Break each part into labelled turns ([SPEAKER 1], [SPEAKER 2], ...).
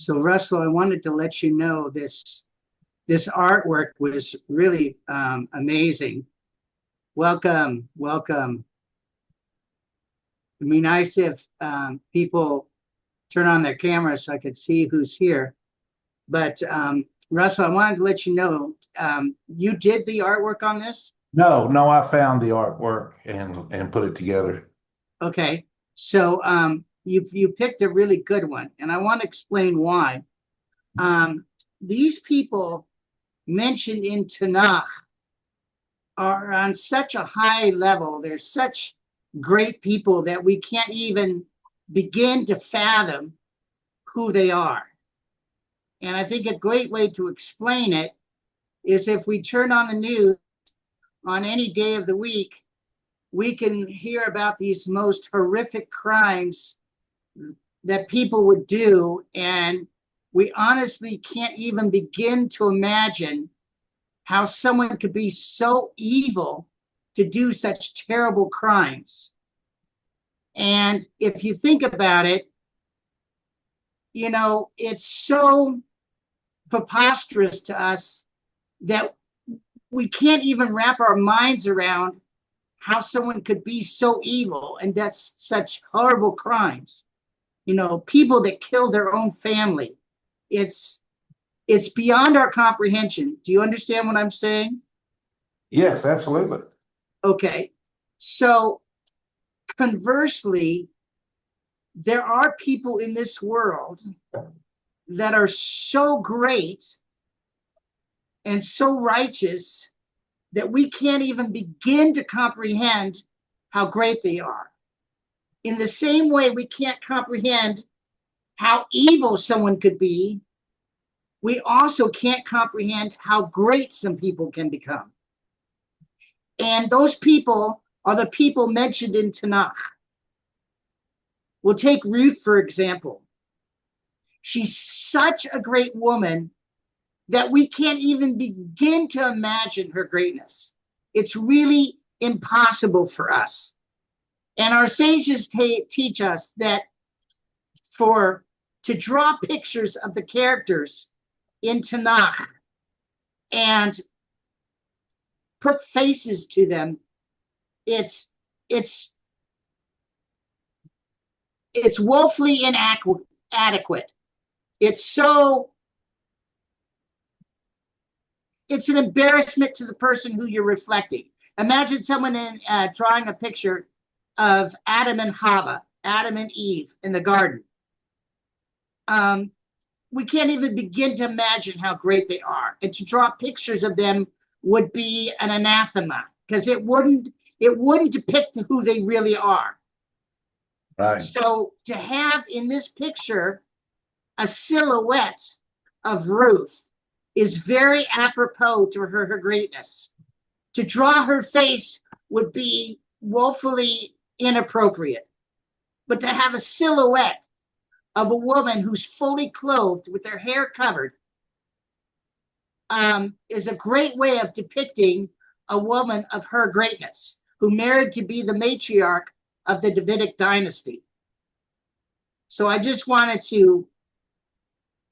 [SPEAKER 1] So Russell, I wanted to let you know this artwork was really amazing. Welcome, welcome. It'd be nice if people turn on their cameras so I could see who's here. But Russell, I wanted to let you know you did the artwork on this.
[SPEAKER 2] No, I found the artwork and put it together.
[SPEAKER 1] Okay, so you picked a really good one, and I want to explain why. These people mentioned in Tanakh are on such a high level. They're such great people that we can't even begin to fathom who they are. And I think a great way to explain it is if we turn on the news on any day of the week, we can hear about these most horrific crimes that people would do. And we honestly can't even begin to imagine how someone could be so evil to do such terrible crimes. And if you think about it, you know, it's so preposterous to us that we can't even wrap our minds around how someone could be so evil and that's such horrible crimes. You know, people that kill their own family. It's beyond our comprehension. Do you understand what I'm saying?
[SPEAKER 2] Yes, absolutely.
[SPEAKER 1] Okay. So conversely, there are people in this world that are so great and so righteous that we can't even begin to comprehend how great they are. In the same way, we can't comprehend how evil someone could be, we also can't comprehend how great some people can become. And those people are the people mentioned in Tanakh. We'll take Ruth, for example. She's such a great woman that we can't even begin to imagine her greatness. It's really impossible for us. And our sages teach us that to draw pictures of the characters in Tanakh and put faces to them, it's woefully inadequate. It's an embarrassment to the person who you're reflecting. Imagine someone drawing a picture of Adam and Chava, Adam and Eve in the garden. We can't even begin to imagine how great they are. And to draw pictures of them would be an anathema because it wouldn't depict who they really are.
[SPEAKER 2] Right.
[SPEAKER 1] So to have in this picture a silhouette of Ruth is very apropos to her greatness. To draw her face would be woefully inappropriate. But to have a silhouette of a woman who's fully clothed with her hair covered is a great way of depicting a woman of her greatness who married to be the matriarch of the Davidic dynasty. So I just wanted to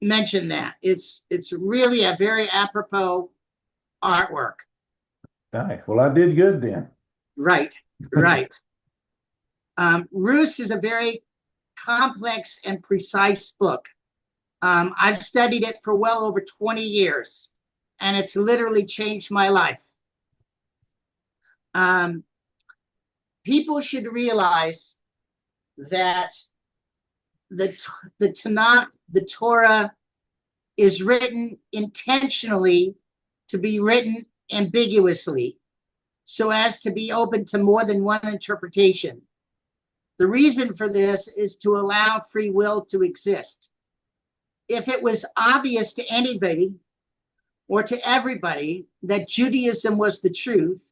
[SPEAKER 1] mention that. It's really a very apropos artwork.
[SPEAKER 2] Nice. Well, I did good then.
[SPEAKER 1] Right. Ruth is a very complex and precise book. I've studied it for well over 20 years, and it's literally changed my life. People should realize that the Tanakh, the Torah, is written intentionally to be written ambiguously, so as to be open to more than one interpretation. The reason for this is to allow free will to exist. If it was obvious to anybody or to everybody that Judaism was the truth,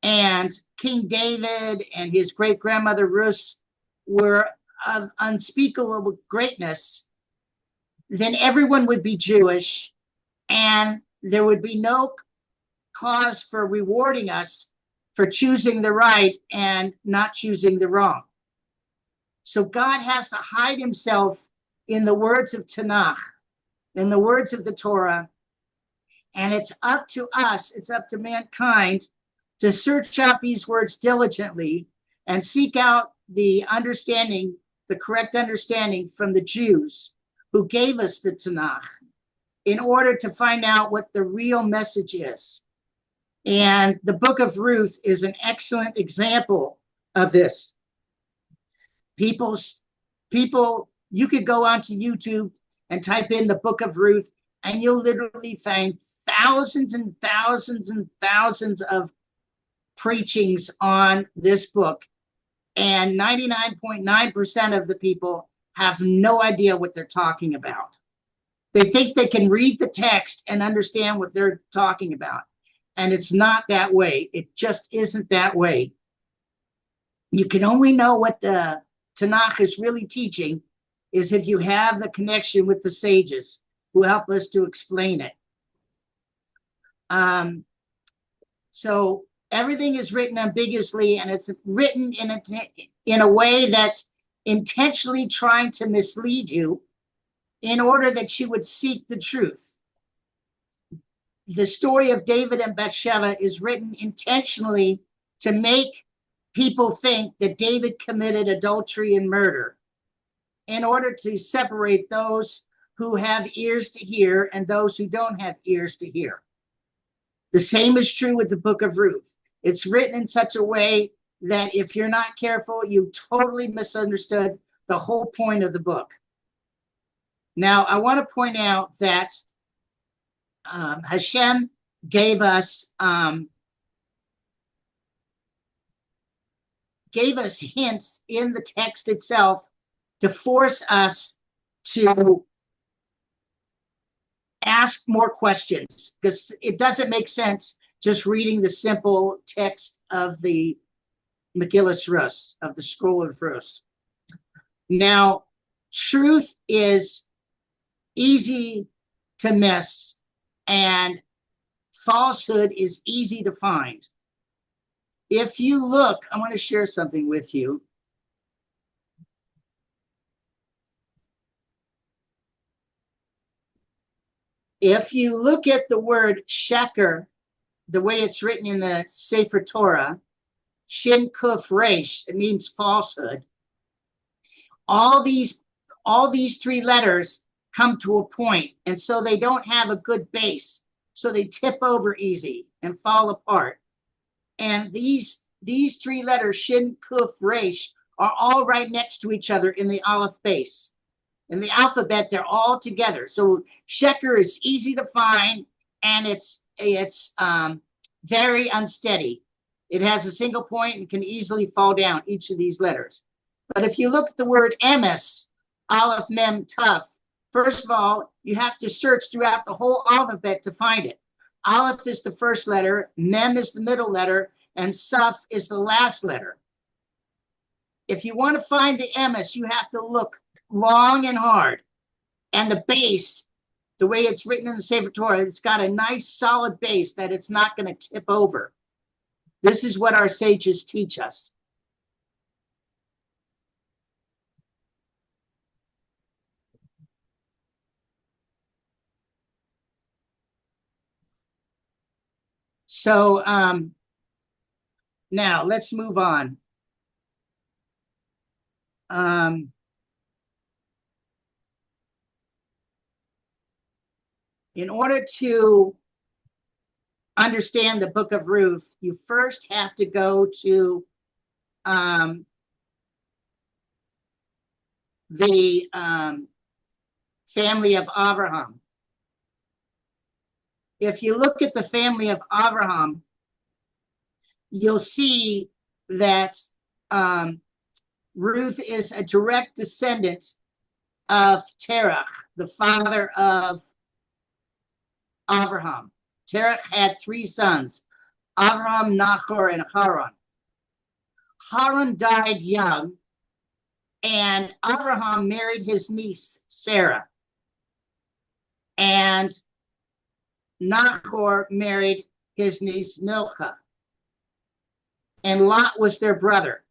[SPEAKER 1] and King David and his great-grandmother Ruth were of unspeakable greatness, then everyone would be Jewish, and there would be no cause for rewarding us for choosing the right and not choosing the wrong. So God has to hide himself in the words of Tanakh, in the words of the Torah. And it's up to us, it's up to mankind to search out these words diligently and seek out the understanding, the correct understanding from the Jews who gave us the Tanakh in order to find out what the real message is. And the book of Ruth is an excellent example of this. People, you could go onto YouTube and type in the book of Ruth, and you'll literally find thousands and thousands and thousands of preachings on this book. And 99.9% of the people have no idea what they're talking about. They think they can read the text and understand what they're talking about. And it's not that way. It just isn't that way. You can only know what the Tanakh is really teaching is if you have the connection with the sages who help us to explain it. So everything is written ambiguously, and it's written in a way that's intentionally trying to mislead you in order that you would seek the truth. The story of David and Bathsheba is written intentionally to make people think that David committed adultery and murder in order to separate those who have ears to hear and those who don't have ears to hear. The same is true with the book of Ruth. It's written in such a way that if you're not careful, you totally misunderstood the whole point of the book. Now, I want to point out that Hashem gave us hints in the text itself to force us to ask more questions, because it doesn't make sense just reading the simple text of the Megillah Ruth, of the scroll of Ruth. Now, truth is easy to miss, and falsehood is easy to find. If you look, I want to share something with you. If you look at the word sheker, the way it's written in the Sefer Torah, shin kuf resh, it means falsehood. All these three letters come to a point, and so they don't have a good base, so they tip over easy and fall apart. And these three letters, shin kuf resh, are all right next to each other in the aleph base. In the alphabet, they're all together. So sheker is easy to find, and it's very unsteady. It has a single point and can easily fall down, each of these letters. But if you look at the word emes, aleph, mem, tuf, first of all, you have to search throughout the whole alphabet to find it. Aleph is the first letter, mem is the middle letter, and suf is the last letter. If you want to find the emes, you have to look long and hard. And the base, the way it's written in the Sefer Torah, it's got a nice solid base that it's not going to tip over. This is what our sages teach us. So now let's move on. In order to understand the book of Ruth, you first have to go to the family of Abraham. If you look at the family of Abraham, you'll see that Ruth is a direct descendant of Terach, the father of Abraham. Terach had three sons, Abraham, Nahor, and Haran. Haran died young, and Abraham married his niece, Sarah. And Nahor married his niece, Milcah. And Lot was their brother.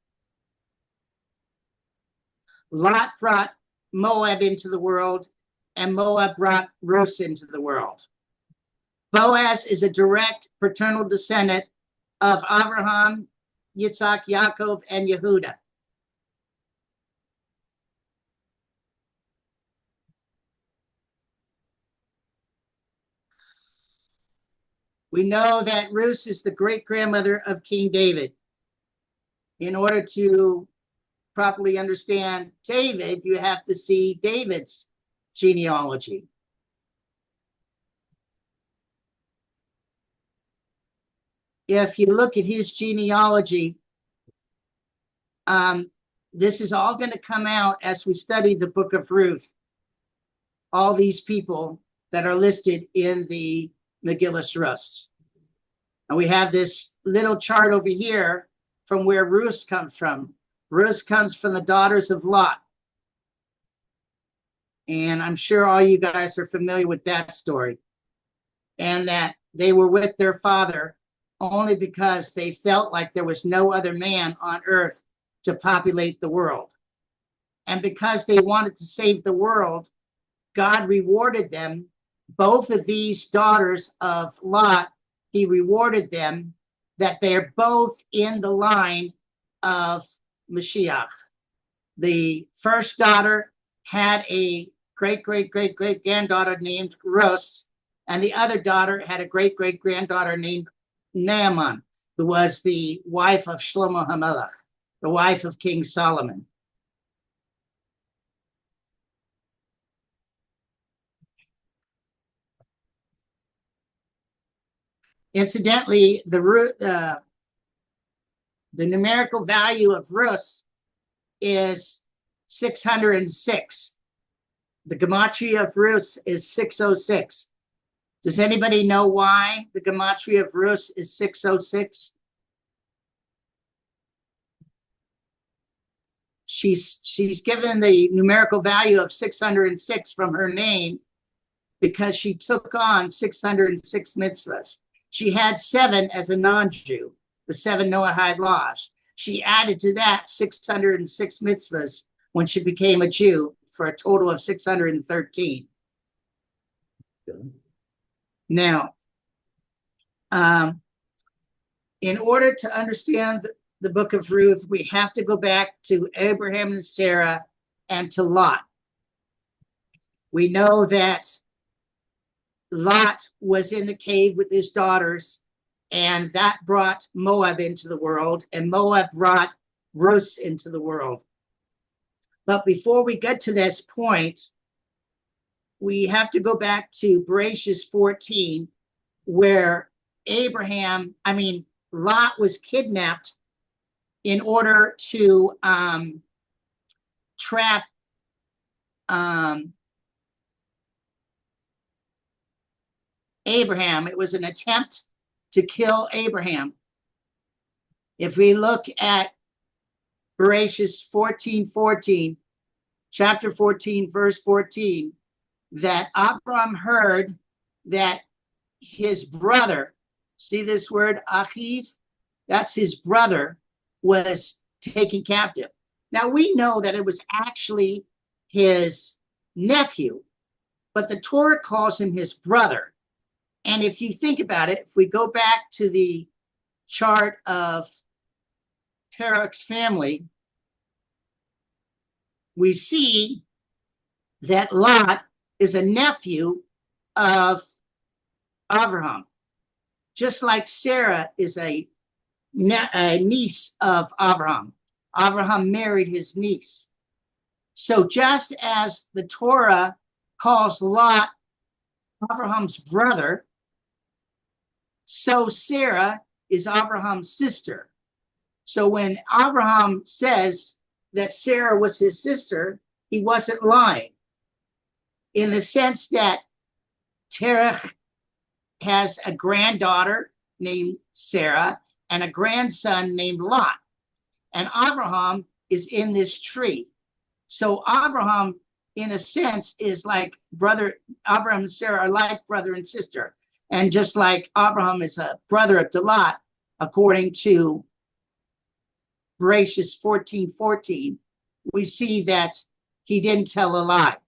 [SPEAKER 1] Lot brought Moab into the world, and Moab brought Ruth into the world. Boaz is a direct paternal descendant of Abraham, Yitzhak, Yaakov, and Yehuda. We know that Ruth is the great-grandmother of King David. In order to properly understand David, you have to see David's genealogy. If you look at his genealogy, this is all going to come out as we study the book of Ruth. All these people that are listed in the Megillah Ruth. And we have this little chart over here from where Ruth comes from. Ruth comes from the daughters of Lot. And I'm sure all you guys are familiar with that story. And that they were with their father only because they felt like there was no other man on earth to populate the world. And because they wanted to save the world, God rewarded them. Both of these daughters of Lot, he rewarded them that they're both in the line of Mashiach. The first daughter had a great-great-great-great-granddaughter named Ruth, and the other daughter had a great-great-granddaughter named Naaman, who was the wife of Shlomo HaMelech, the wife of King Solomon. Incidentally, the numerical value of Ruth is 606. The gematria of Ruth is 606. Does anybody know why the gematria of Ruth is 606? She's given the numerical value of 606 from her name because she took on 606 mitzvahs. She had 7 as a non-Jew, the 7 Noahide laws. She added to that 606 mitzvahs when she became a Jew, for a total of 613. Now, in order to understand the book of Ruth, we have to go back to Abraham and Sarah and to Lot. We know that Lot was in the cave with his daughters, and that brought Moab into the world, and Moab brought Ruth into the world. But before we get to this point, we have to go back to Bereshit 14, where Lot was kidnapped in order to trap Abraham. It was an attempt to kill Abraham. If we look at Bereshit 14:14, chapter 14, verse 14, that Abram heard that his brother, see this word Achiv? That's his brother, was taken captive. Now we know that it was actually his nephew, but the Torah calls him his brother. And if you think about it, if we go back to the chart of Terach's family, we see that Lot is a nephew of Abraham, just like Sarah is a niece of Abraham. Abraham married his niece. So just as the Torah calls Lot Abraham's brother, so Sarah is Abraham's sister. So when Abraham says that Sarah was his sister, he wasn't lying, in the sense that Terach has a granddaughter named Sarah and a grandson named Lot. And Abraham is in this tree. So Abraham, in a sense, is like brother. Abraham and Sarah are like brother and sister. And just like Abraham is a brother of Lot, according to Bereshit 14:14, we see that he didn't tell a lie.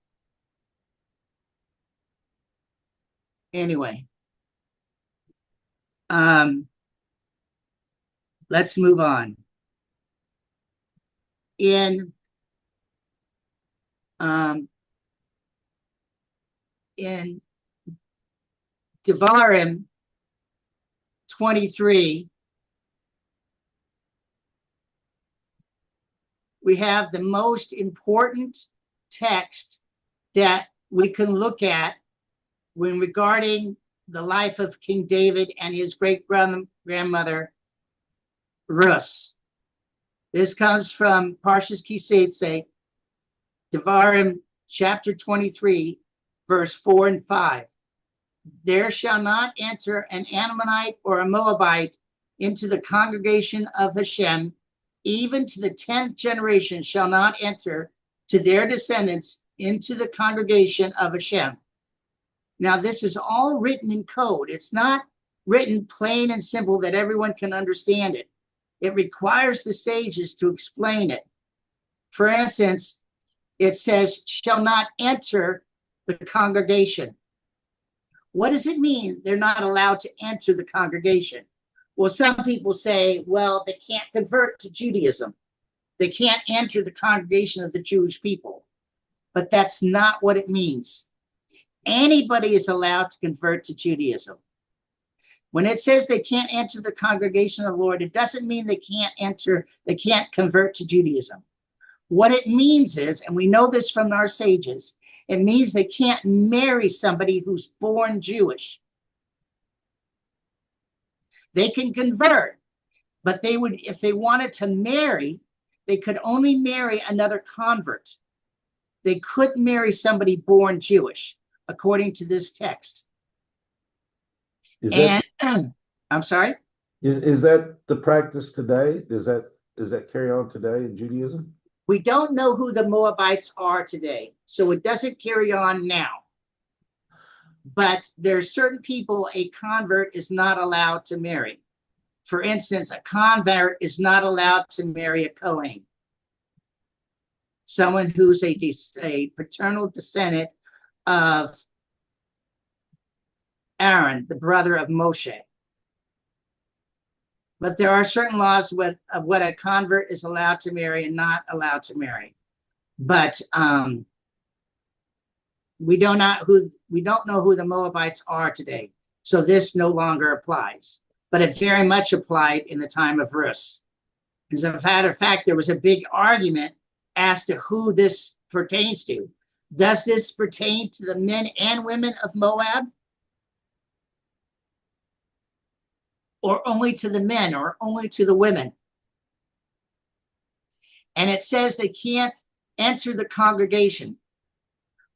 [SPEAKER 1] Anyway, let's move on. In Devarim 23, we have the most important text that we can look at when regarding the life of King David and his great-grandmother, Ruth. This comes from Parshas Ki-Seitzei, Devarim chapter 23, verse 4 and 5. There shall not enter an Ammonite or a Moabite into the congregation of Hashem, even to the 10th generation shall not enter to their descendants into the congregation of Hashem. Now, this is all written in code. It's not written plain and simple that everyone can understand it. It requires the sages to explain it. For instance, it says, shall not enter the congregation. What does it mean they're not allowed to enter the congregation? Well, some people say, well, they can't convert to Judaism. They can't enter the congregation of the Jewish people. But that's not what it means. Anybody is allowed to convert to Judaism. When it says they can't enter the congregation of the Lord, it doesn't mean they can't convert to Judaism. What it means is, and we know this from our sages, it means they can't marry somebody who's born Jewish. They can convert, but they would, if they wanted to marry, they could only marry another convert. They couldn't marry somebody born Jewish, according to this text. I'm sorry?
[SPEAKER 2] Is that the practice today? Does that carry on today in Judaism?
[SPEAKER 1] We don't know who the Moabites are today, so it doesn't carry on now. But there's certain people a convert is not allowed to marry. For instance, a convert is not allowed to marry a Kohen, someone who's a paternal descendant of Aaron, the brother of Moshe. But there are certain laws of what a convert is allowed to marry and not allowed to marry. But we don't know who the Moabites are today. So this no longer applies. But it very much applied in the time of Ruth. As a matter of fact, there was a big argument as to who this pertains to. Does this pertain to the men and women of Moab? Or only to the men, or only to the women? And it says they can't enter the congregation.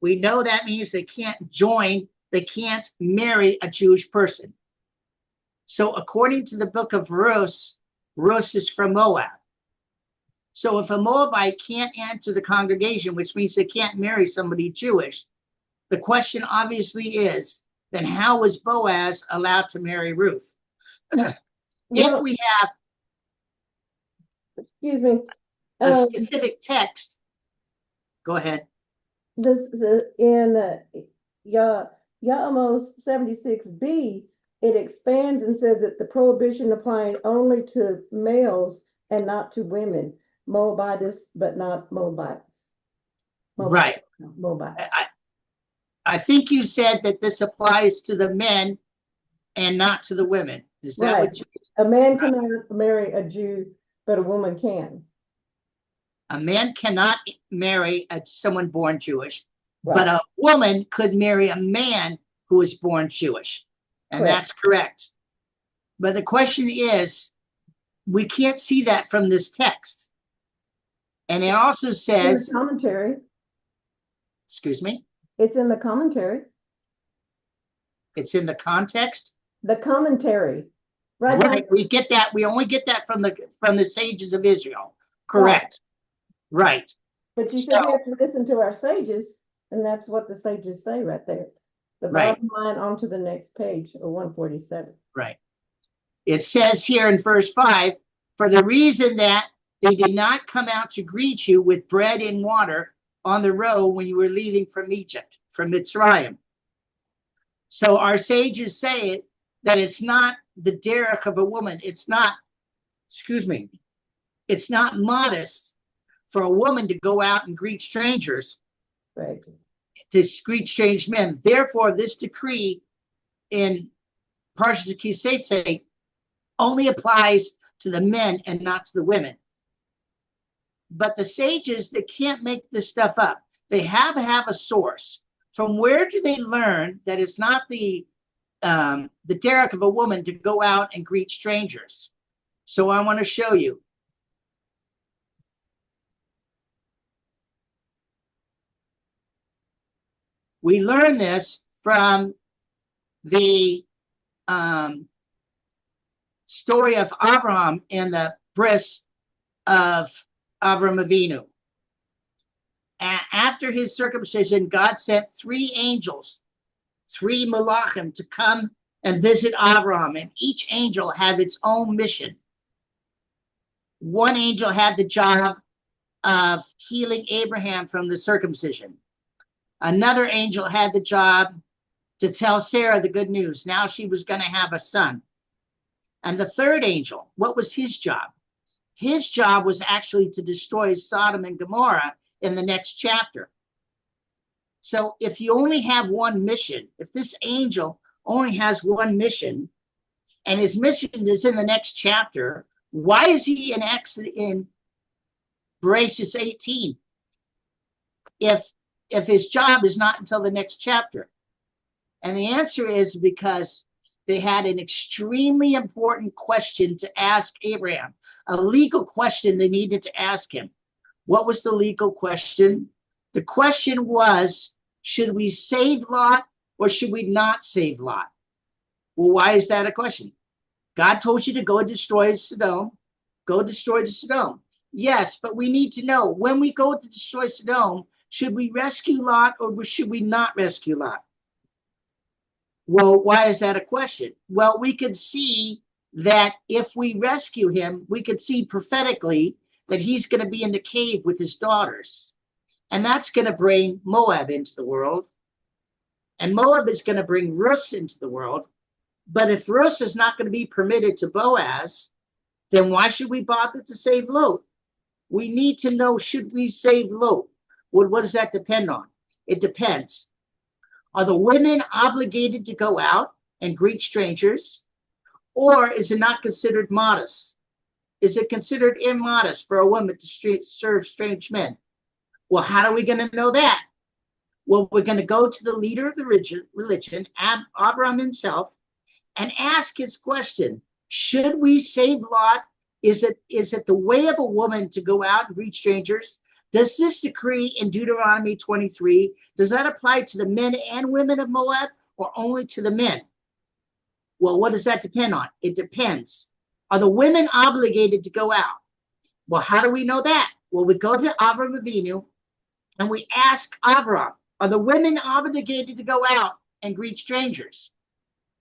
[SPEAKER 1] We know that means they can't join, they can't marry a Jewish person. So according to the book of Ruth, Ruth is from Moab. So if a Moabite can't enter the congregation, which means they can't marry somebody Jewish, the question obviously is, then how was Boaz allowed to marry Ruth? If we have a specific text, go ahead.
[SPEAKER 3] This is in Ya'amos 76b. It expands and says that the prohibition applying only to males and not to women, Moabites, but not Moabites.
[SPEAKER 1] Right.
[SPEAKER 3] Moabites.
[SPEAKER 1] I think you said that this applies to the men and not to the women. Is that
[SPEAKER 3] right.
[SPEAKER 1] what you
[SPEAKER 3] A man cannot marry a Jew, but a woman can.
[SPEAKER 1] A man cannot marry someone born Jewish,
[SPEAKER 3] right.
[SPEAKER 1] But a woman could marry a man who is born Jewish. And correct. That's correct. But the question is, we can't see that from this text. And it also says...
[SPEAKER 3] It's in the commentary.
[SPEAKER 1] Excuse me?
[SPEAKER 3] It's in the commentary.
[SPEAKER 1] It's in the context?
[SPEAKER 3] The commentary.
[SPEAKER 1] Right. We get that. We only get that from the sages of Israel. Correct. Right.
[SPEAKER 3] But you said we have to listen to our sages, and that's what the sages say right there. The bottom line on to the next page of 147.
[SPEAKER 1] Right. It says here in verse 5, for the reason that they did not come out to greet you with bread and water, on the road when you were leaving from Egypt, from Mitzrayim. So our sages say it, that it's not the derech of a woman. It's not, it's not modest for a woman to go out and greet strangers,
[SPEAKER 3] Right.
[SPEAKER 1] to greet strange men. Therefore, this decree in Parshas Kisei only applies to the men and not to the women. But the sages, they can't make this stuff up. They have a source. From where do they learn that it's not the derech of a woman to go out and greet strangers? So I want to show you. We learn this from the story of Abraham and the bris of Avram Avinu. After his circumcision, God sent 3 angels, 3 malachim, to come and visit Abraham, and each angel had its own mission. One angel had the job of healing Abraham from the circumcision. Another angel had the job to tell Sarah the good news. Now she was going to have a son. And the third angel, what was his job? His job was actually to destroy Sodom and Gomorrah in the next chapter. So if you only have one mission, if this angel only has one mission, and his mission is in the next chapter, why is he in Bereshit 18 if his job is not until the next chapter? And the answer is because they had an extremely important question to ask Abraham, a legal question they needed to ask him. What was the legal question? The question was, should we save Lot or should we not save Lot? Well, why is that a question? God told you to go destroy Sodom. Go destroy Sodom. Yes, but we need to know, when we go to destroy Sodom, should we rescue Lot or should we not rescue Lot? Well, why is that a question? Well, we could see that if we rescue him, we could see prophetically that he's going to be in the cave with his daughters. And that's going to bring Moab into the world. And Moab is going to bring Ruth into the world. But if Ruth is not going to be permitted to Boaz, then why should we bother to save Lot? We need to know, should we save Lot? Well, what does that depend on? It depends. Are the women obligated to go out and greet strangers? Or is it not considered modest? Is it considered immodest for a woman to serve strange men? Well, how are we going to know that? Well, we're going to go to the leader of the religion, Abraham himself, and ask his question. Should we save Lot? Is it the way of a woman to go out and greet strangers? Does this decree in Deuteronomy 23, does that apply to the men and women of Moab or only to the men? Well, what does that depend on? It depends. Are the women obligated to go out? Well, how do we know that? Well, we go to Avram Avinu and we ask Avram, are the women obligated to go out and greet strangers?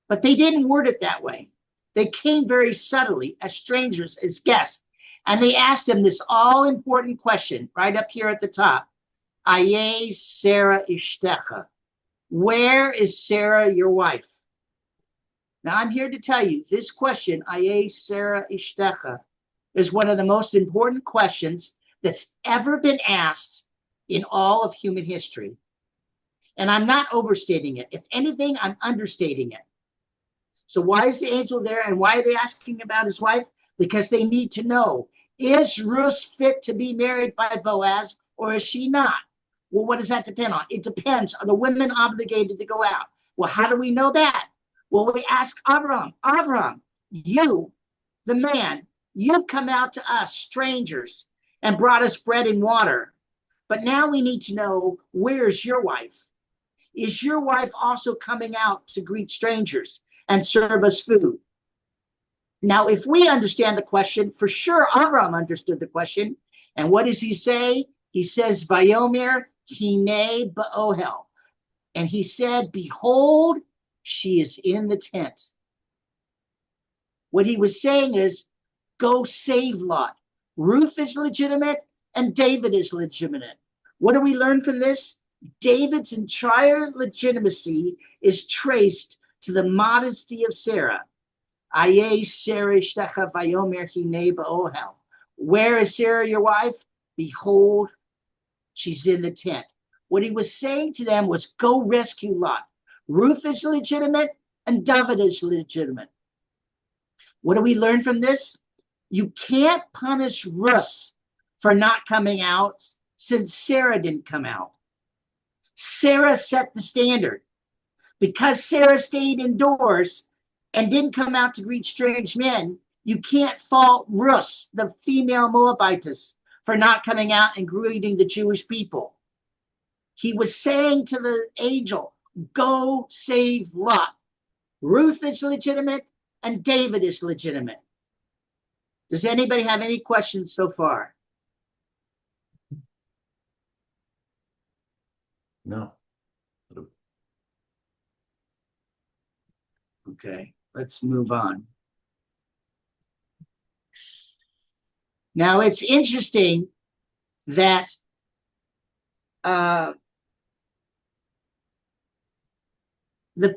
[SPEAKER 1] But they didn't word it that way. They came very subtly as strangers, as guests. And they asked him this all-important question right up here at the top. Aye Sarah Ishtecha. Where is Sarah, your wife? Now, I'm here to tell you, this question, Aye Sarah Ishtecha, is one of the most important questions that's ever been asked in all of human history. And I'm not overstating it. If anything, I'm understating it. So why is the angel there and why are they asking about his wife? Because they need to know, is Ruth fit to be married by Boaz or is she not? Well, what does that depend on? It depends. Are the women obligated to go out? Well, how do we know that? Well, we ask Avram, you, the man, you've come out to us, strangers, and brought us bread and water. But now we need to know, where's your wife? Is your wife also coming out to greet strangers and serve us food? Now, if we understand the question, for sure Avram understood the question. And what does he say? He says, Vayomer hine ba'ohel. And he said, behold, she is in the tent. What he was saying is, go save Lot. Ruth is legitimate and David is legitimate. What do we learn from this? David's entire legitimacy is traced to the modesty of Sarah. Where is Sarah, your wife? Behold, she's in the tent. What he was saying to them was, go rescue Lot. Ruth is legitimate and David is legitimate. What do we learn from this? You can't punish Ruth for not coming out since Sarah didn't come out. Sarah set the standard. Because Sarah stayed indoors and didn't come out to greet strange men, you can't fault Ruth, the female Moabitess, for not coming out and greeting the Jewish people. He was saying to the angel, go save Lot. Ruth is legitimate and David is legitimate. Does anybody have any questions so far?
[SPEAKER 2] No.
[SPEAKER 1] Okay, let's move on. Now it's interesting that the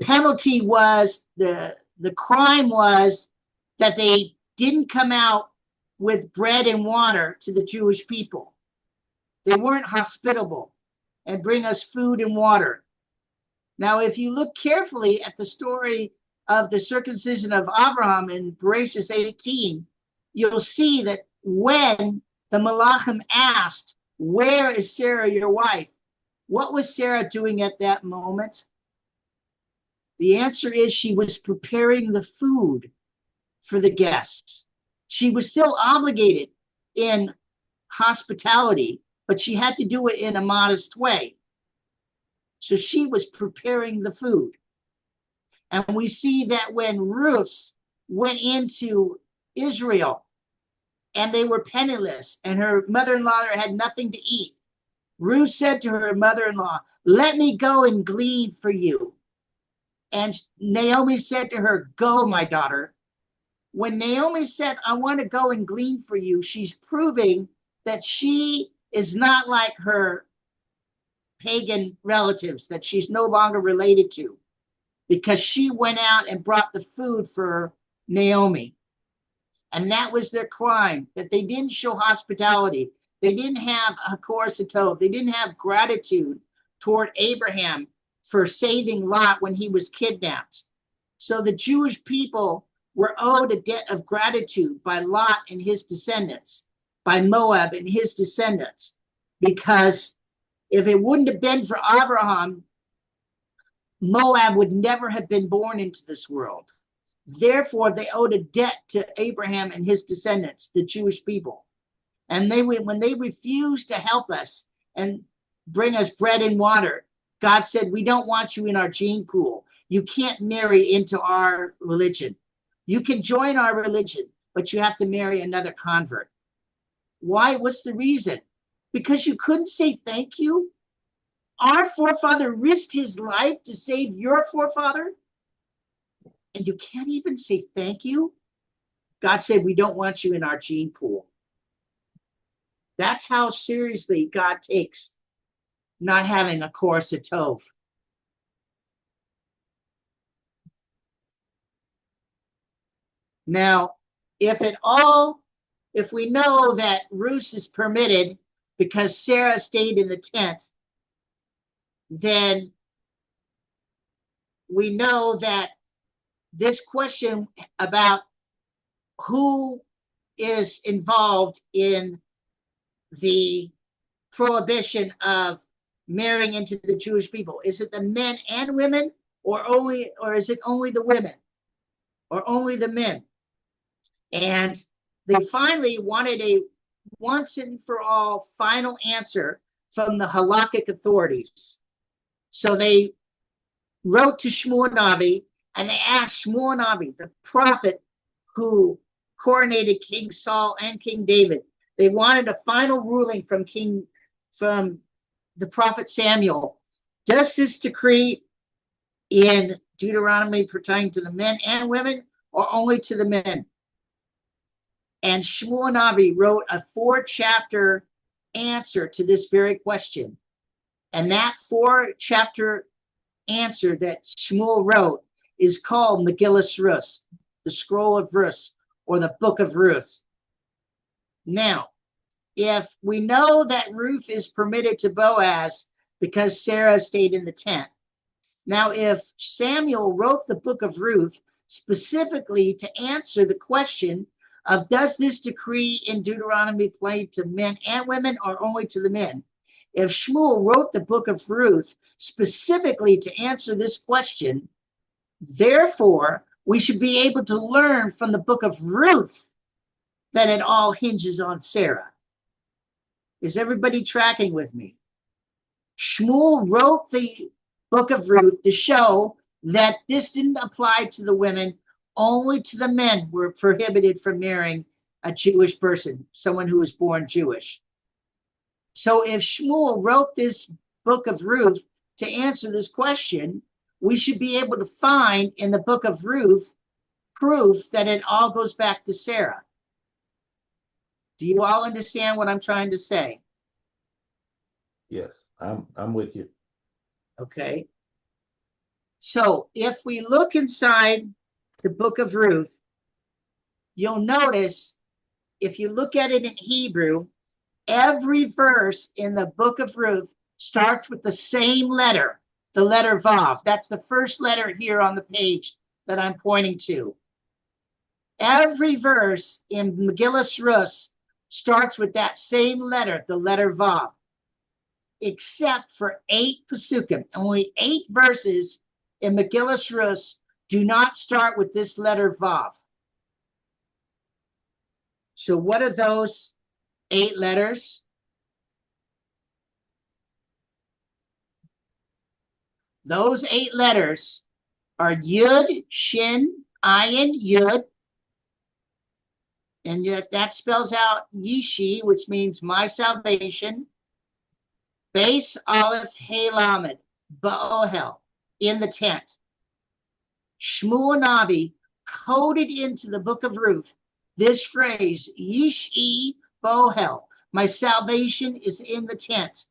[SPEAKER 1] penalty was, the crime was that they didn't come out with bread and water to the Jewish people. They weren't hospitable and bring us food and water. Now, if you look carefully at the story of the circumcision of Abraham in Bereshit 18, you'll see that when the Malachim asked, where is Sarah, your wife? What was Sarah doing at that moment? The answer is she was preparing the food for the guests. She was still obligated in hospitality, but she had to do it in a modest way. So she was preparing the food. And we see that when Ruth went into Israel and they were penniless and her mother-in-law had nothing to eat, Ruth said to her mother-in-law, let me go and glean for you. And Naomi said to her, go, my daughter. When Naomi said, I want to go and glean for you, she's proving that she is not like her pagan relatives, that she's no longer related to, because she went out and brought the food for Naomi. And that was their crime, that they didn't show hospitality. They didn't have a Hakor, they didn't have gratitude toward Abraham for saving Lot when he was kidnapped. So the Jewish people were owed a debt of gratitude by Lot and his descendants, by Moab and his descendants, because if it wouldn't have been for Abraham, Moab would never have been born into this world. Therefore, they owed a debt to Abraham and his descendants, the Jewish people. And when they refused to help us and bring us bread and water, God said, we don't want you in our gene pool. You can't marry into our religion. You can join our religion, but you have to marry another convert. Why? What's the reason? Because you couldn't say thank you? Our forefather risked his life to save your forefather, and you can't even say thank you? God said, we don't want you in our gene pool. That's how seriously God takes not having a Kor Satov. Now, if we know that Ruth is permitted because Sarah stayed in the tent, then we know that this question about who is involved in the prohibition of marrying into the Jewish people, is it the men and women, or is it only the women, or only the men? And they finally wanted a once and for all final answer from the halakhic authorities. So they wrote to Shmuel Navi and they asked Shmuel Navi, the prophet who coronated King Saul and King David. They wanted a final ruling from the prophet Samuel. Does this decree in Deuteronomy pertain to the men and women, or only to the men? And Shmuel Navi wrote a 4-chapter answer to this very question. And that 4-chapter answer that Shmuel wrote is called Megillus Ruth, the scroll of Ruth, or the book of Ruth. Now, if we know that Ruth is permitted to Boaz because Sarah stayed in the tent. Now, if Samuel wrote the book of Ruth specifically to answer the question of does this decree in Deuteronomy apply to men and women or only to the men? If Shmuel wrote the book of Ruth specifically to answer this question, therefore, we should be able to learn from the book of Ruth that it all hinges on Sarah. Is everybody tracking with me? Shmuel wrote the book of Ruth to show that this didn't apply to the women, only to the men were prohibited from marrying a Jewish person, someone who was born Jewish. So if Shmuel wrote this book of Ruth to answer this question, we should be able to find in the book of Ruth proof that it all goes back to Sarah. Do you all understand what I'm trying to say?
[SPEAKER 2] Yes, I'm with you.
[SPEAKER 1] Okay. So if we look inside the book of Ruth, you'll notice if you look at it in Hebrew, every verse in the book of Ruth starts with the same letter, the letter Vav. That's the first letter here on the page that I'm pointing to. Every verse in Megillus Ruth starts with that same letter, the letter Vav, except for 8 pasukim. Only 8 verses in Megillus Ruth do not start with this letter Vav. So what are those 8 letters? Those 8 letters are Yud, Shin, Ayin, Yud, and yet that spells out Yishi, which means my salvation. Base, Aleph, Hey, Lamed, Ba'ohel, in the tent. Shmuel Navi coded into the book of Ruth this phrase, Yishi Bohel, my salvation is in the tent.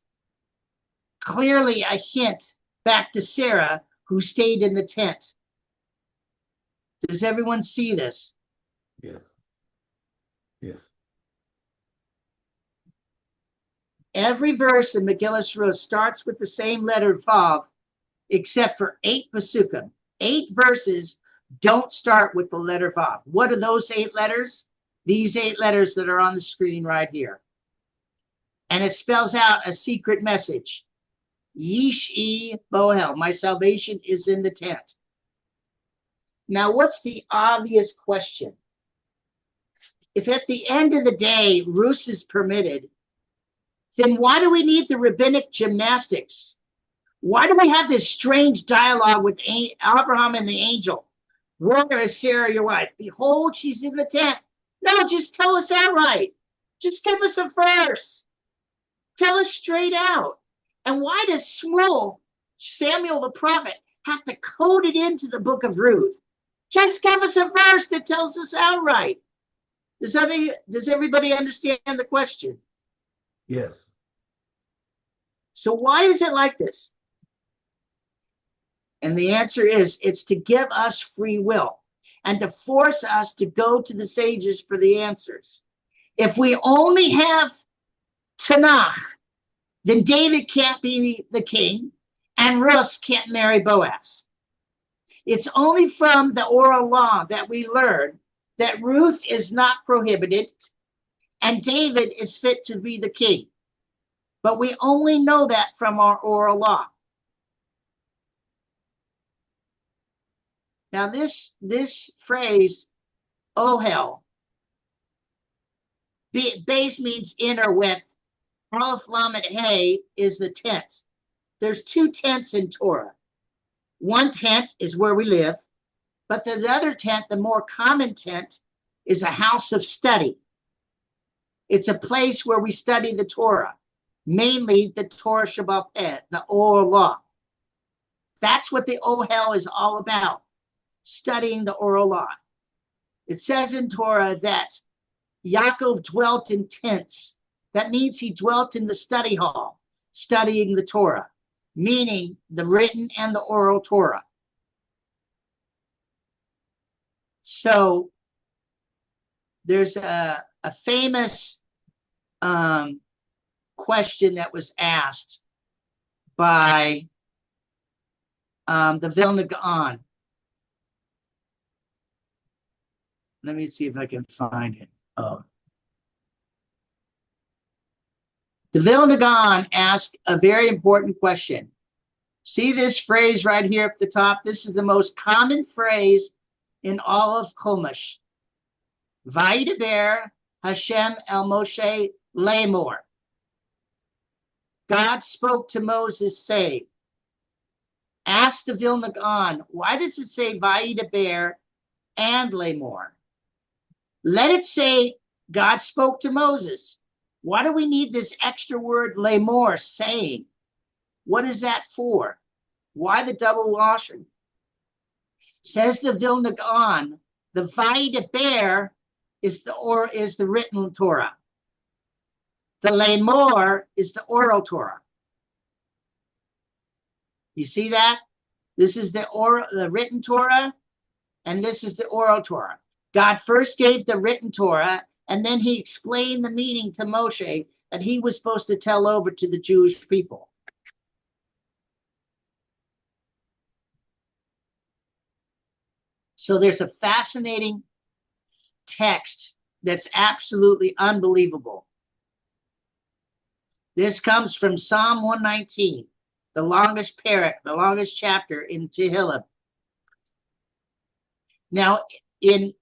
[SPEAKER 1] Clearly a hint back to Sarah, who stayed in the tent. Does everyone see this?
[SPEAKER 2] Yes. Yes.
[SPEAKER 1] Every verse in Megillus Ruth starts with the same letter Vav, except for 8 pasukim. 8 verses don't start with the letter Vav. What are those 8 letters? These 8 letters that are on the screen right here. And it spells out a secret message. Yishi Bohel, my salvation is in the tent. Now, what's the obvious question? If at the end of the day, Ruth is permitted, then why do we need the rabbinic gymnastics? Why do we have this strange dialogue with Abraham and the angel? Where is Sarah, your wife? Behold, she's in the tent. No, just tell us outright. Just give us a verse. Tell us straight out. And why does Samuel the prophet, have to code it into the book of Ruth? Just give us a verse that tells us outright. Does everybody understand the question?
[SPEAKER 2] Yes.
[SPEAKER 1] So why is it like this? And the answer is, it's to give us free will and to force us to go to the sages for the answers. If we only have Tanakh, then David can't be the king and Ruth can't marry Boaz. It's only from the oral law that we learn that Ruth is not prohibited and David is fit to be the king. But we only know that from our oral law. Now this phrase, ohel, base means in or with, Aleph Lamed Hey is the tent. There's 2 tents in Torah. One tent is where we live, but the other tent, the more common tent, is a house of study. It's a place where we study the Torah, mainly the Torah Shabbat Peh, the oral law. That's what the ohel is all about, studying the oral law. It says in Torah that Yaakov dwelt in tents That means he dwelt in the study hall, studying the Torah, meaning the written and the oral Torah. So there's a famous question that was asked by the Vilna Gaon. Let me see if I can find it. Oh. The Vilna Gaon asked a very important question. See this phrase right here at the top? This is the most common phrase in all of Chumash. Vayidaber Hashem el Moshe lemor. God spoke to Moses, saying, ask the Vilna Gaon, why does it say Vayidaber and lemor? Let it say God spoke to Moses. Why do we need this extra word lemor, saying? What is that for? Why the double washing? Says the Vilna Gaon, the Vayidaber is the written Torah. The lemor is the oral Torah. You see that? This is the written Torah, and this is the oral Torah. God first gave the written Torah, and then he explained the meaning to Moshe that he was supposed to tell over to the Jewish people. So there's a fascinating text that's absolutely unbelievable. This comes from Psalm 119, the longest parak, the longest chapter in Tehillim. Now, in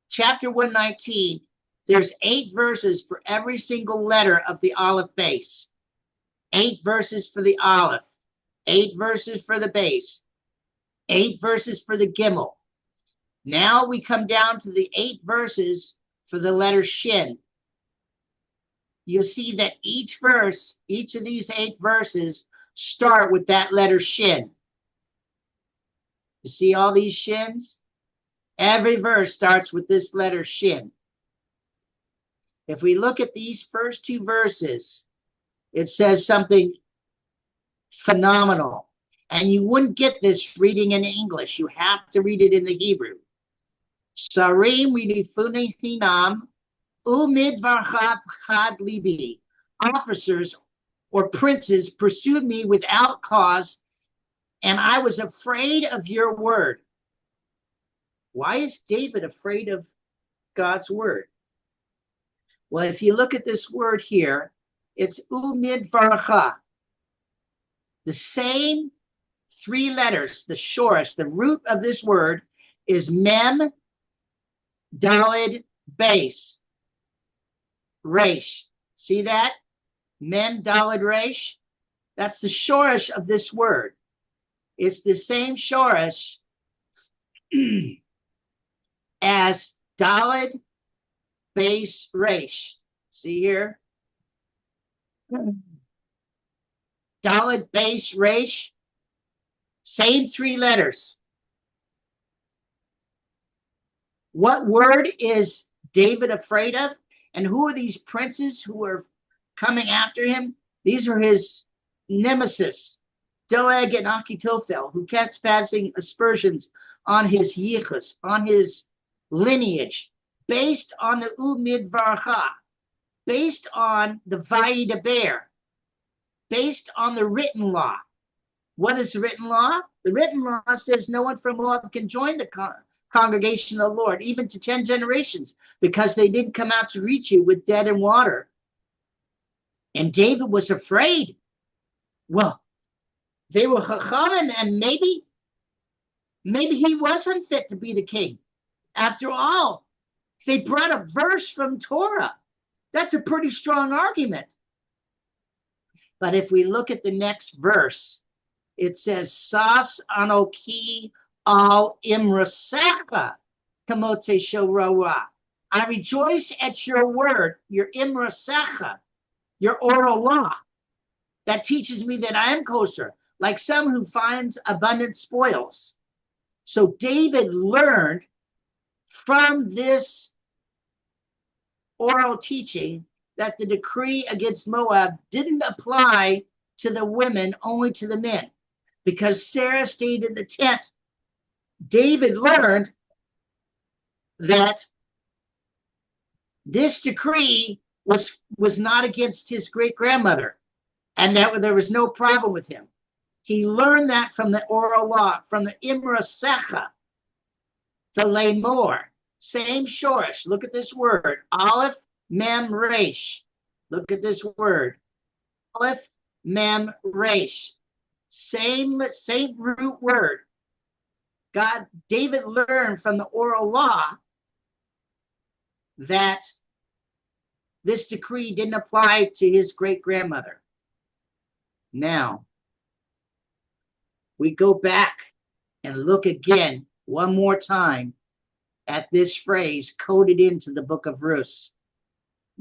[SPEAKER 1] chapter 119, there's 8 verses for every single letter of the Aleph base. 8 verses for the Aleph, 8 verses for the base, 8 verses for the Gimel. Now we come down to the 8 verses for the letter Shin. You'll see that each verse, each of these 8 verses start with that letter Shin. You see all these Shins? Every verse starts with this letter Shin. If we look at these first 2 verses, it says something phenomenal. And you wouldn't get this reading in English. You have to read it in the Hebrew. Sarim ridifuni hinam umidvarcha chad libi. Officers or princes pursued me without cause, and I was afraid of your word. Why is David afraid of God's word? Well, if you look at this word here, it's umidvarcha. The same 3 letters, the shoresh, the root of this word is mem, dalid, base, resh. See that? Mem, dalid, resh. That's the shoresh of this word. It's the same shoresh as dalid, base, resh. See here? Dalid, base, resh. Same 3 letters. What word is David afraid of? And who are these princes who are coming after him? These are his nemesis, Doeg and Achitophel, who kept passing aspersions on his yichus, on his lineage, based on the umidvarcha, based on the vayidaber, based on the written law. What is the written law? The written law says no one from Moab can join the congregation of the Lord, even to 10 generations, because they didn't come out to reach you with dead and water. And David was afraid. Well, they were chachamim, and maybe he wasn't fit to be the king. After all, they brought a verse from Torah. That's a pretty strong argument. But if we look at the next verse, it says, Sas anoki al imrasecha kamotze shorora. I rejoice at your word, your imrasecha, your oral law, that teaches me that I am kosher, like some who finds abundant spoils. So David learned from this oral teaching that the decree against Moab didn't apply to the women, only to the men, because Sarah stayed in the tent. David learned that this decree was not against his great-grandmother, and that there was no problem with him. He learned that from the oral law, from the Imra Secha, the Lemor, same shorish. Look at this word, Aleph Mem Resh. Look at this word, Aleph Mem Resh. Same root word. David learned from the oral law that this decree didn't apply to his great-grandmother. Now, we go back and look again one more time at this phrase coded into the book of Ruth.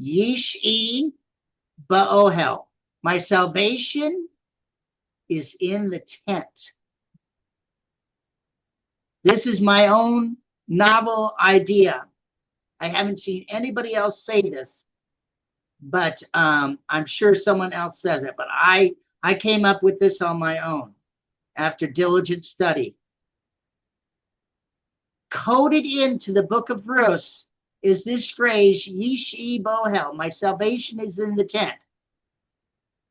[SPEAKER 1] Yishi ba'ohel. My salvation is in the tent. This is my own novel idea. I haven't seen anybody else say this, but I'm sure someone else says it. But I came up with this on my own after diligent study. Coded into the book of Ruth is this phrase, Yishi Bohel, my salvation is in the tent.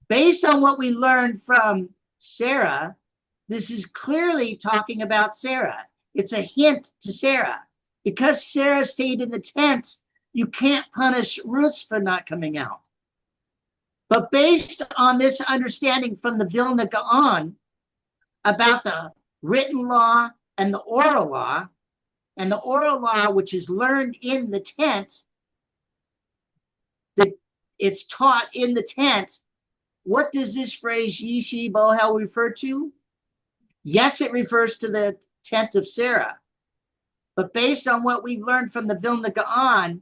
[SPEAKER 1] Based on what we learned from Sarah, this is clearly talking about Sarah. It's a hint to Sarah. Because Sarah stayed in the tent, you can't punish Ruth for not coming out. But based on this understanding from the Vilna Gaon about the written law and the oral law, which is learned in the tent, that it's taught in the tent, what does this phrase Yishi Bohel refer to? Yes, it refers to the tent of Sarah. But based on what we've learned from the Vilna Gaon,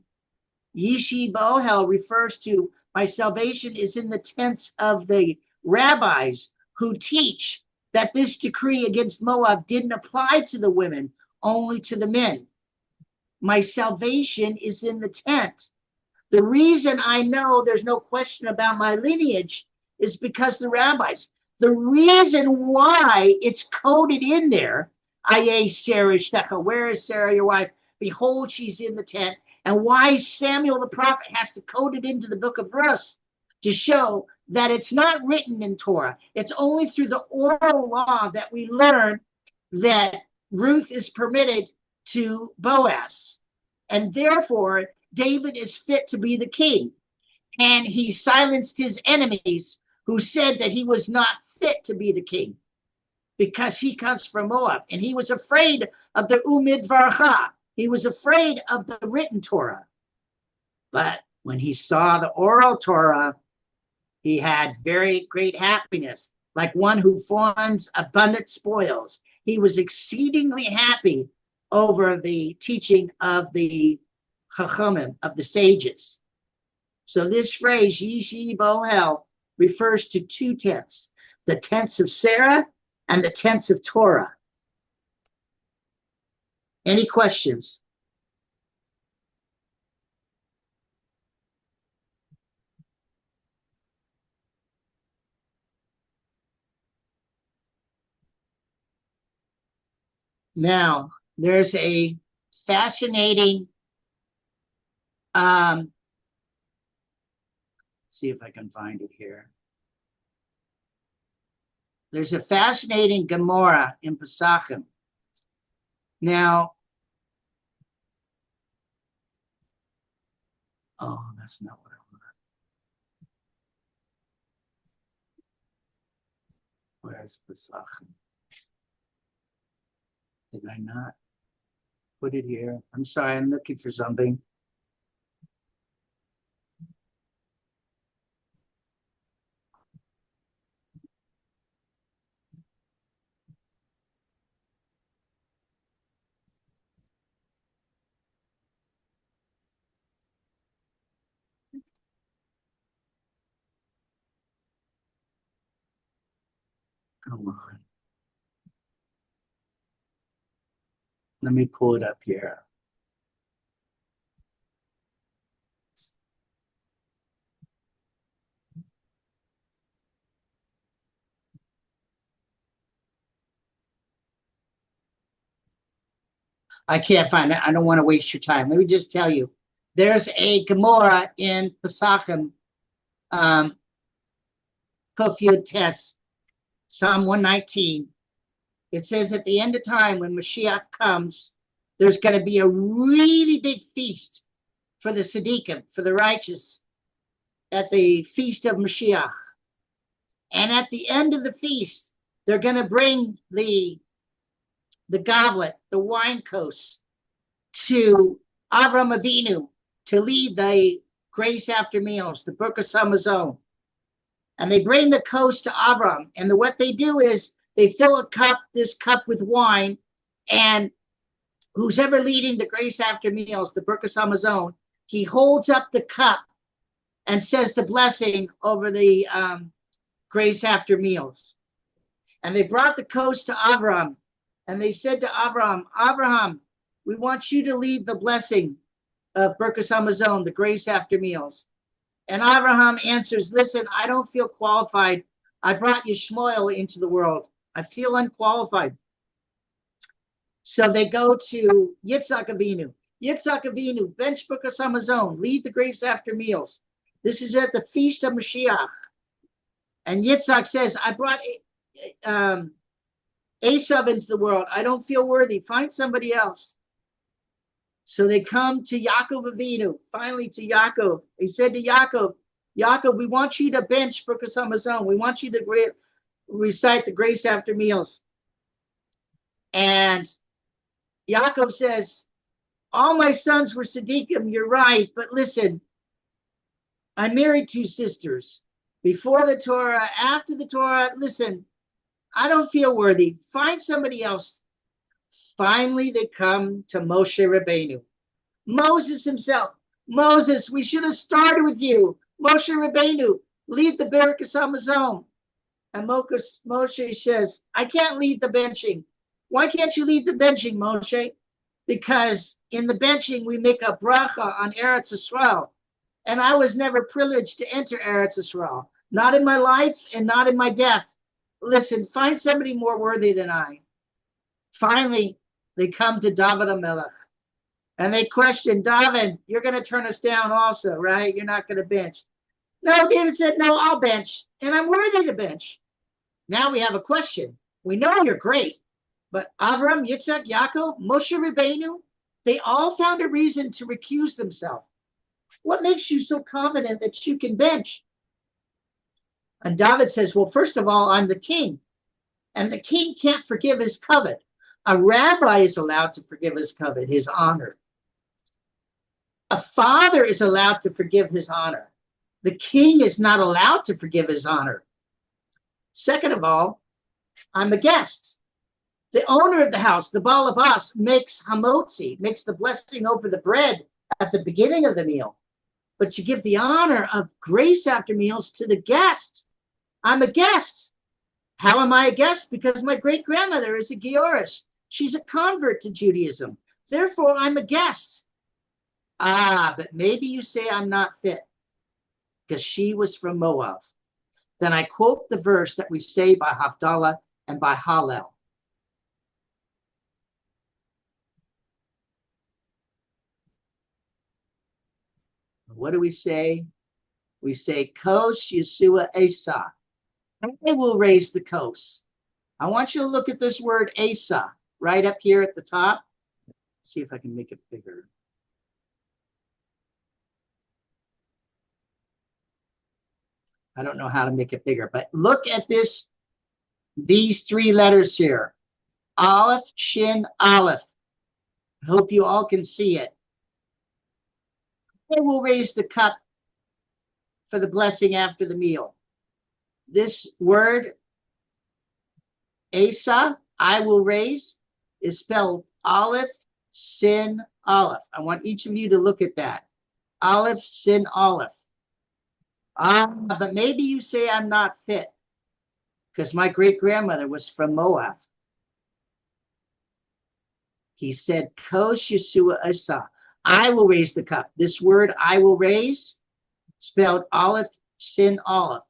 [SPEAKER 1] Yishi Bohel refers to my salvation is in the tents of the rabbis who teach that this decree against Moab didn't apply to the women, only to the men. My salvation is in the tent. The reason I know there's no question about my lineage is because the rabbis. The reason why it's coded in there, Aye Sarah Shtecha, where is Sarah your wife? Behold, she's in the tent. And why Samuel the prophet has to code it into the book of Ruth to show that it's not written in Torah. It's only through the oral law that we learn that Ruth is permitted to Boaz. And therefore, David is fit to be the king. And he silenced his enemies who said that he was not fit to be the king because he comes from Moab. And he was afraid of the Umid Varcha. He was afraid of the written Torah. But when he saw the oral Torah, he had very great happiness, like one who finds abundant spoils. He was exceedingly happy over the teaching of the Chachamim, of the sages. So this phrase, Yishi Bohel, refers to two tents, the tents of Sarah and the tents of Torah. Any questions? Now, there's a fascinating, see if I can find it here. There's a fascinating Gemara in Pesachim. Now, oh, that's not what I want. Where's Pesachim? Did I not put it here? I'm sorry, I'm looking for something. Come on. Let me pull it up here. I can't find it. I don't want to waste your time. Let me just tell you. There's a Gemara in Pesachim, Kuf Yud Tes, Psalm 119. It says at the end of time, when Mashiach comes, there's going to be a really big feast for the Tzaddikim, for the righteous, at the feast of Mashiach. And at the end of the feast, they're going to bring the goblet, the wine coast, to Avram Avinu to lead the grace after meals, the Birkas Hamazon. And they bring the coast to Avram. And what they do is they fill this cup with wine, and who's ever leading the grace after meals, the Birkas Hamazon, he holds up the cup and says the blessing over the grace after meals. And they brought the coast to Avram, and they said to Avram, Abraham, we want you to lead the blessing of Birkas Hamazon, the grace after meals. And Abraham answers, listen, I don't feel qualified. I brought Yishmael into the world. I feel unqualified. So they go to Yitzhak Avinu. Yitzhak Avinu, bench Birkas Hamazon, lead the grace after meals. This is at the feast of Mashiach. And Yitzhak says, I brought Esav into the world. I don't feel worthy. Find somebody else. So they come to Yaakov Avinu, finally to Yaakov. They said to Yaakov, Yaakov, we want you to bench Birkas Hamazon. We want you to recite the grace after meals. And Yaakov says, all my sons were Tzaddikim, you're right, but listen, I married two sisters. Before the Torah, after the Torah, listen, I don't feel worthy. Find somebody else. Finally, they come to Moshe Rabbeinu. Moses himself. Moses, we should have started with you. Moshe Rabbeinu, lead the Birkas Hamazon. And Moshe says, I can't lead the benching. Why can't you lead the benching, Moshe? Because in the benching, we make a bracha on Eretz Yisrael. And I was never privileged to enter Eretz Yisrael. Not in my life and not in my death. Listen, find somebody more worthy than I. Finally, they come to David HaMelech. And they question, David, you're going to turn us down also, right? You're not going to bench. No, David said, no, I'll bench. And I'm worthy to bench. Now we have a question. We know you're great. But Avram, Yitzhak, Yaakov, Moshe Rabbeinu, they all found a reason to recuse themselves. What makes you so confident that you can bench? And David says, well, first of all, I'm the king. And the king can't forgive his covet. A rabbi is allowed to forgive his covet, his honor. A father is allowed to forgive his honor. The king is not allowed to forgive his honor. Second of all, I'm a guest. The owner of the house, the Baal Abbas, makes hamotzi, makes the blessing over the bread at the beginning of the meal. But you give the honor of grace after meals to the guest. I'm a guest. How am I a guest? Because my great-grandmother is a Georish. She's a convert to Judaism. Therefore, I'm a guest. But maybe you say I'm not fit because she was from Moab. Then I quote the verse that we say by Havdalah and by Hallel. What do we say? We say, Kos Yeshua Asa. I will raise the Kos. I want you to look at this word Asa right up here at the top. See if I can make it bigger. I don't know how to make it bigger, but look at these three letters here. Aleph, Shin, Aleph. I hope you all can see it. I will raise the cup for the blessing after the meal. This word, Asa, I will raise, is spelled Aleph, Sin, Aleph. I want each of you to look at that. Aleph, Sin, Aleph. But maybe you say I'm not fit because my great-grandmother was from Moab. He said, Kos Yeshua Asa. I will raise the cup. This word, I will raise, spelled Aleph, Sin, Aleph.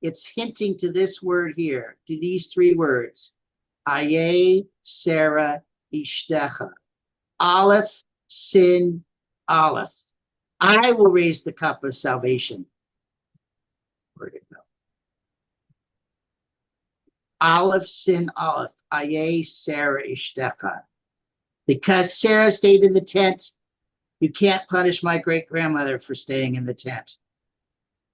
[SPEAKER 1] It's hinting to this word here, to these three words. Aye, Sarah, Ishtecha. Aleph, Sin, Aleph. I will raise the cup of salvation. Where'd it go? Aleph, Sin, Aleph. Aye, Sarah, Ishtecha. Because Sarah stayed in the tent, you can't punish my great-grandmother for staying in the tent.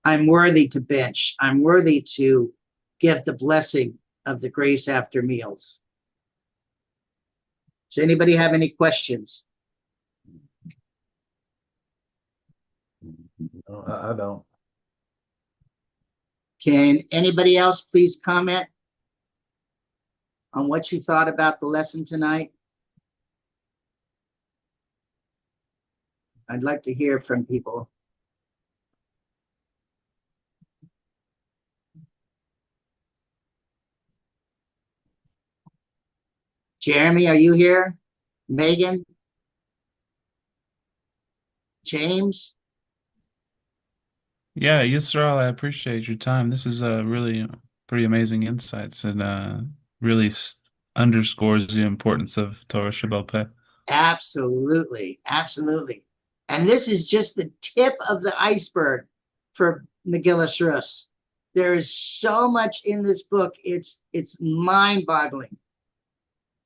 [SPEAKER 1] I'm worthy to bench. I'm worthy to give the blessing of the grace after meals. Does anybody have any questions?
[SPEAKER 2] No, I don't.
[SPEAKER 1] Can anybody else please comment on what you thought about the lesson tonight? I'd like to hear from people. Jeremy, are you here? Megan? James?
[SPEAKER 4] Yeah, Yisrael, I appreciate your time. This is really pretty amazing insights and really underscores the importance of Torah Sheba'al Peh.
[SPEAKER 1] Absolutely. Absolutely. And this is just the tip of the iceberg for Megillah Rus. There is so much in this book. It's mind-boggling.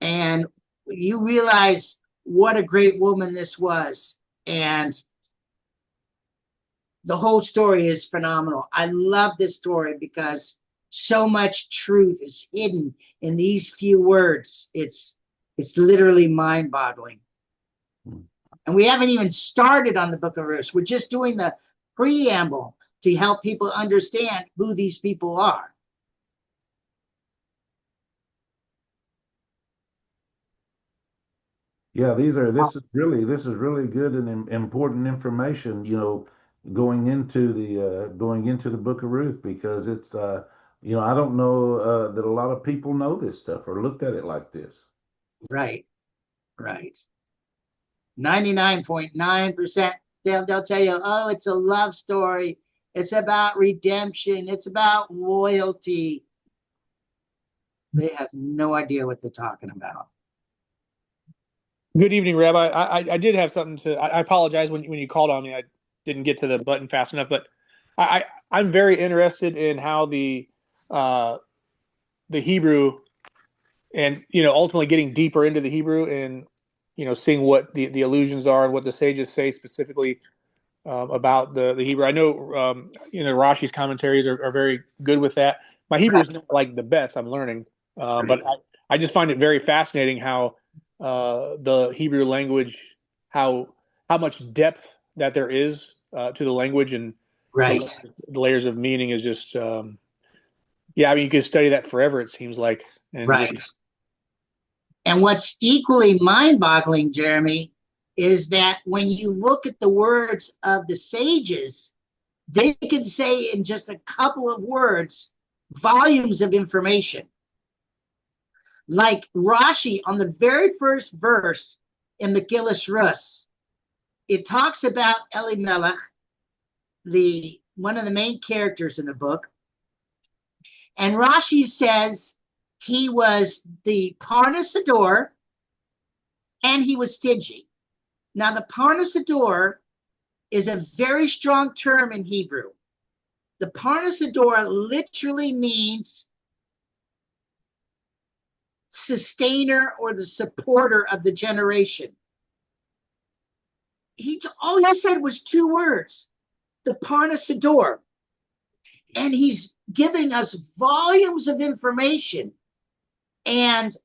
[SPEAKER 1] And you realize what a great woman this was. And the whole story is phenomenal. I love this story because so much truth is hidden in these few words. It's literally mind-boggling. And we haven't even started on the book of Ruth. We're just doing the preamble to help people understand who these people are.
[SPEAKER 2] Yeah, this is really good and important information, going into the book of Ruth, because it's I don't know that a lot of people know this stuff or looked at it like this.
[SPEAKER 1] Right. 99.9%, they'll tell you, oh, it's a love story. It's about redemption. It's about loyalty. They have no idea what they're talking about.
[SPEAKER 5] Good evening, Rabbi. I did have something to. I apologize when you called on me. I didn't get to the button fast enough, but I'm very interested in how the Hebrew, and ultimately getting deeper into the Hebrew, and seeing what the allusions are and what the sages say specifically about the Hebrew. I know Rashi's commentaries are very good with that. My Hebrew is not like the best. I'm learning, but I just find it very fascinating how the Hebrew language, how much depth that there is to the language, and
[SPEAKER 1] Right.
[SPEAKER 5] the layers of meaning is just yeah. I mean, you could study that forever. It seems like, and
[SPEAKER 1] Right.
[SPEAKER 5] just
[SPEAKER 1] And what's equally mind-boggling, Jeremy, is that when you look at the words of the sages, they can say in just a couple of words volumes of information. Like Rashi on the very first verse in Megillah Rus, it talks about Elimelech, one of the main characters in the book. And Rashi says he was the Parnas Ador and he was stingy. Now, the Parnas Ador is a very strong term in Hebrew. The Parnas Ador literally means sustainer or the supporter of the generation. All he said was two words, the Parnas Ador. And he's giving us volumes of information. And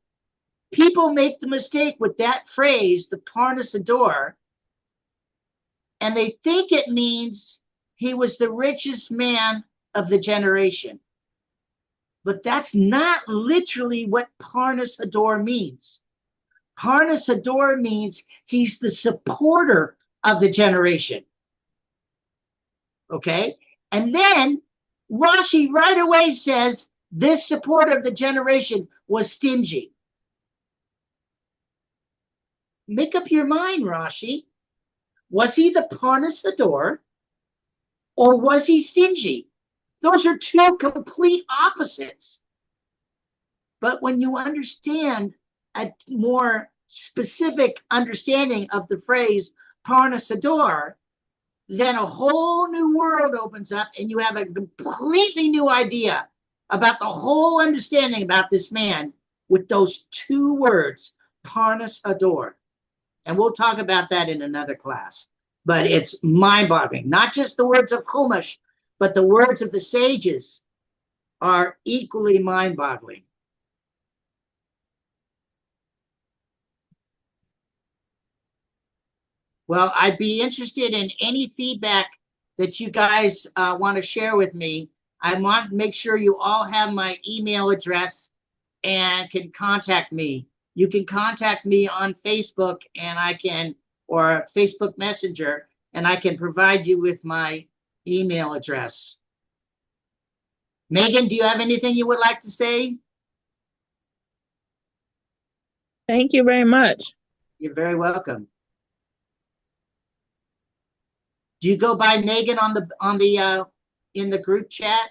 [SPEAKER 1] people make the mistake with that phrase, the Parnas Ador, and they think it means he was the richest man of the generation. But that's not literally what Parnas Ador means. Parnas Ador means he's the supporter of the generation. Okay? And then Rashi right away says this supporter of the generation was stingy. Make up your mind, Rashi. Was he the Parnas Ador or was he stingy? Those are two complete opposites. But when you understand a more specific understanding of the phrase Parnas Hador, then a whole new world opens up and you have a completely new idea about the whole understanding about this man with those two words, Parnas Hador. And we'll talk about that in another class. But it's mind-boggling. Not just the words of Chumash, but the words of the sages are equally mind-boggling. Well, I'd be interested in any feedback that you guys want to share with me. I want to make sure you all have my email address and can contact me. You can contact me on Facebook and I can, or Facebook Messenger, and I can provide you with my email address. Megan, do you have anything you would like to say?
[SPEAKER 6] Thank you very much.
[SPEAKER 1] You're very welcome. Do you go by Megan on the in the group chat?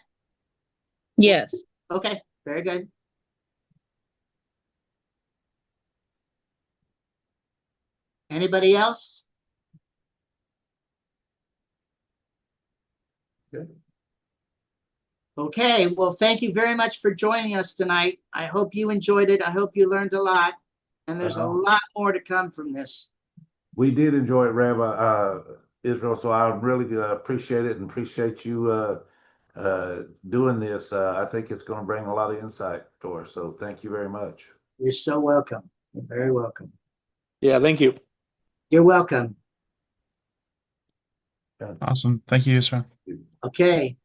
[SPEAKER 6] Yes.
[SPEAKER 1] Okay, very good. Anybody else?
[SPEAKER 2] Good.
[SPEAKER 1] Okay, well, thank you very much for joining us tonight. I hope you enjoyed it. I hope you learned a lot. And there's a lot more to come from this.
[SPEAKER 2] We did enjoy it, Rabbi Israel, so I really appreciate it and appreciate you doing this. I think it's going to bring a lot of insight to us, so thank you very much.
[SPEAKER 1] You're so welcome. You're very welcome.
[SPEAKER 5] Yeah, thank you.
[SPEAKER 1] You're welcome.
[SPEAKER 4] Awesome. Thank you, Israel.
[SPEAKER 1] Okay.